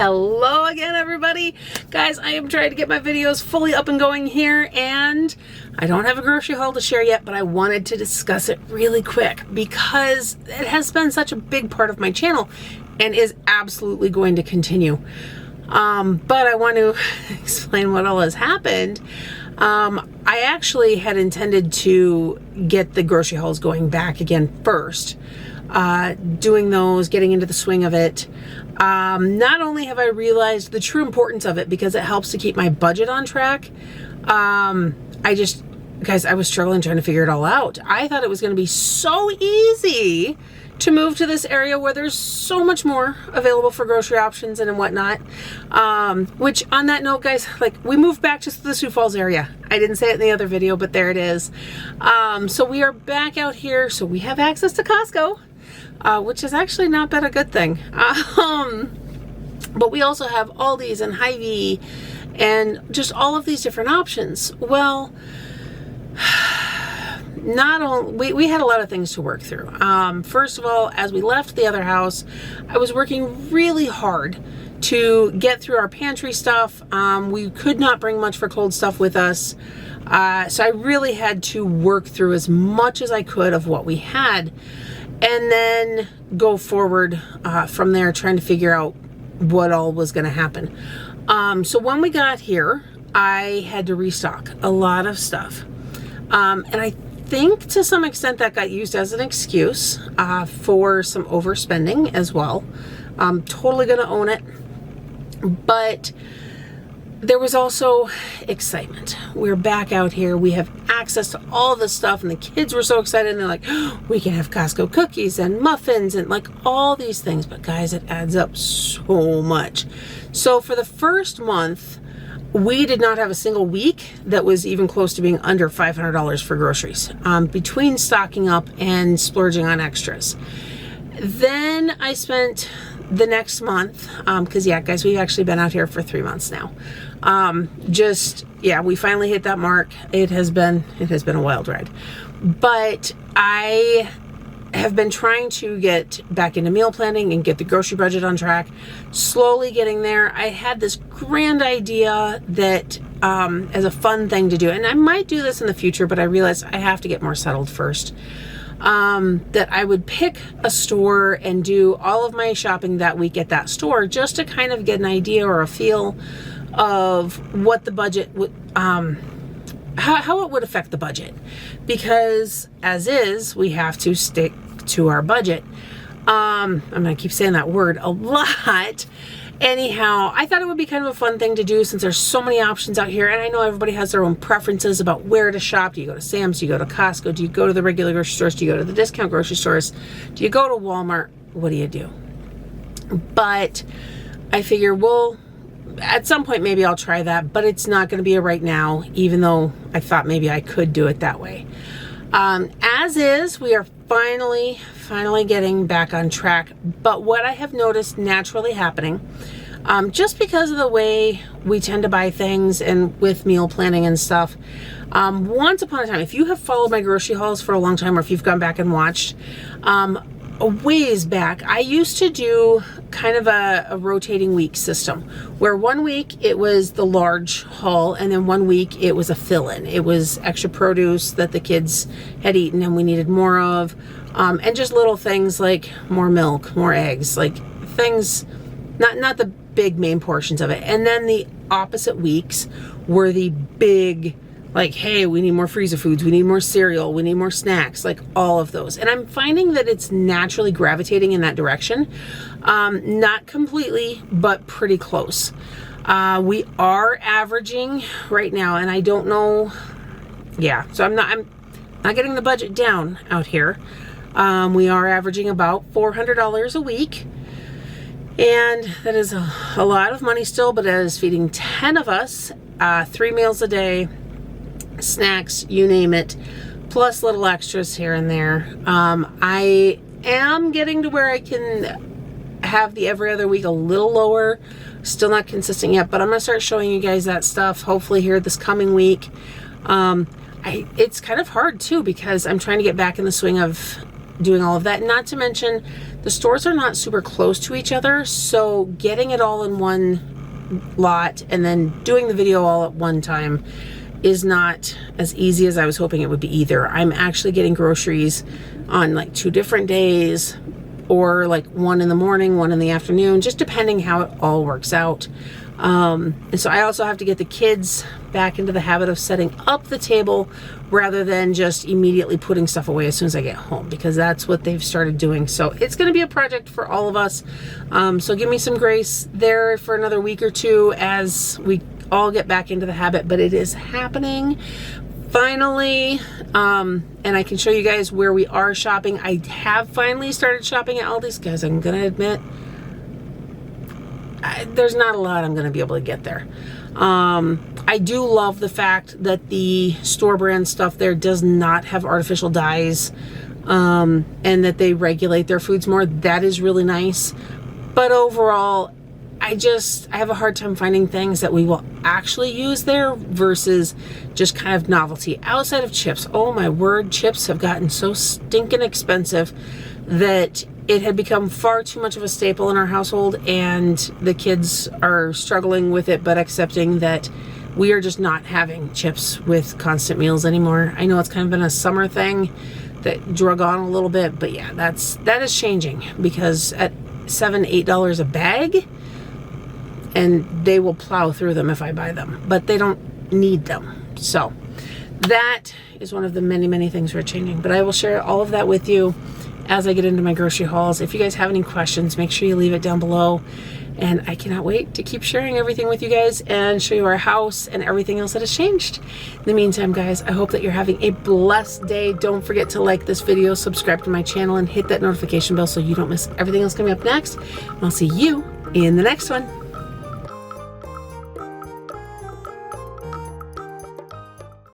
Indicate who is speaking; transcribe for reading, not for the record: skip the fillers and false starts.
Speaker 1: Hello again, everybody. Guys, I am trying to get my videos fully up and going here, and I don't have a grocery haul to share yet, but I wanted to discuss it really quick because it has been such a big part of my channel and is absolutely going to continue. But I want to explain what all has happened. I actually had intended to get the grocery hauls going back again first. Doing those, getting into the swing of it. Not only have I realized the true importance of it because it helps to keep my budget on track, guys, I was struggling trying to figure it all out. I thought it was going to be so easy to move to this area where there's so much more available for grocery options and whatnot. Which, on that note, guys, like, we moved back to the Sioux Falls area. I didn't say it in the other video, but there it is. So we are back out here, so we have access to Costco. Which has actually not been a good thing. But we also have Aldi's and Hy-Vee and just all of these different options. Well, we had a lot of things to work through. First of all, as we left the other house, I was working really hard to get through our pantry stuff. We could not bring much for cold stuff with us. So I really had to work through as much as I could of what we had. And then go forward from there, trying to figure out what all was going to happen. So when we got here, I had to restock a lot of stuff. And I think to some extent that got used as an excuse for some overspending as well. I'm totally going to own it. But there was also excitement. We're back out here. We have access to all this stuff, and the kids were so excited. And they're like, oh, we can have Costco cookies and muffins and like all these things. But guys, it adds up so much. So for the first month, we did not have a single week that was even close to being under $500 for groceries, between stocking up and splurging on extras. Then I spent the next month, because yeah, guys, we've actually been out here for 3 months now. We finally hit that mark. It has been a wild ride, but I have been trying to get back into meal planning and get the grocery budget on track, slowly getting there. I had this grand idea that, as a fun thing to do, and I might do this in the future, but I realized I have to get more settled first. That I would pick a store and do all of my shopping that week at that store, just to kind of get an idea or a feel of what the budget would, how it would affect the budget. Because as is, we have to stick to our budget. I'm gonna keep saying that word a lot. Anyhow, I thought it would be kind of a fun thing to do since there's so many options out here, and I know everybody has their own preferences about where to shop. Do you go to Sam's? Do you go to Costco? Do you go to the regular grocery stores? Do you go to the discount grocery stores? Do you go to Walmart? What do you do? But I figure, well, at some point maybe I'll try that, but it's not going to be a right now, even though I thought maybe I could do it that way. As is, we are finally getting back on track. But what I have noticed naturally happening, just because of the way we tend to buy things and with meal planning and stuff, once upon a time, if you have followed my grocery hauls for a long time, or if you've gone back and watched, a ways back, I used to do kind of a rotating week system where 1 week it was the large haul, and then 1 week it was a fill-in. It was extra produce that the kids had eaten and we needed more of, and just little things like more milk, more eggs, like things, not the big main portions of it. And then the opposite weeks were the big, like, hey, we need more freezer foods, we need more cereal, we need more snacks, like all of those. And I'm finding that it's naturally gravitating in that direction. Not completely, but pretty close. We are averaging right now, and I don't know, yeah, so I'm not getting the budget down out here. We are averaging about $400 a week. And that is a lot of money still, but that is feeding 10 of us, 3 meals a day, snacks, you name it, plus little extras here and there. I am getting to where I can have the every other week a little lower. Still not consistent yet, but I'm going to start showing you guys that stuff hopefully here this coming week. It's kind of hard too because I'm trying to get back in the swing of doing all of that. Not to mention, the stores are not super close to each other, so getting it all in one lot and then doing the video all at one time is not as easy as I was hoping it would be either. I'm actually getting groceries on like 2 different days, or like one in the morning, one in the afternoon, just depending how it all works out. And so I also have to get the kids back into the habit of setting up the table rather than just immediately putting stuff away as soon as I get home, because that's what they've started doing. So it's going to be a project for all of us. So give me some grace there for another week or two as we all get back into the habit, but it is happening finally. And I can show you guys where we are shopping. I have finally started shopping at Aldi's, guys. I'm going to admit, there's not a lot I'm going to be able to get there. I do love the fact that the store brand stuff there does not have artificial dyes, and that they regulate their foods more. That is really nice. But overall, I have a hard time finding things that we will actually use there versus just kind of novelty. Outside of chips, oh my word, chips have gotten so stinking expensive that it had become far too much of a staple in our household, and the kids are struggling with it, but accepting that we are just not having chips with constant meals anymore. I know it's kind of been a summer thing that drug on a little bit, but yeah, that is changing, because at $7-8 a bag, and they will plow through them if I buy them, but they don't need them. So that is one of the many things we're changing, but I will share all of that with you as I get into my grocery hauls. If you guys have any questions, make sure you leave it down below. And I cannot wait to keep sharing everything with you guys and show you our house and everything else that has changed. In the meantime, guys, I hope that you're having a blessed day. Don't forget to like this video, subscribe to my channel, and hit that notification bell so you don't miss everything else coming up next. And I'll see you in the next one.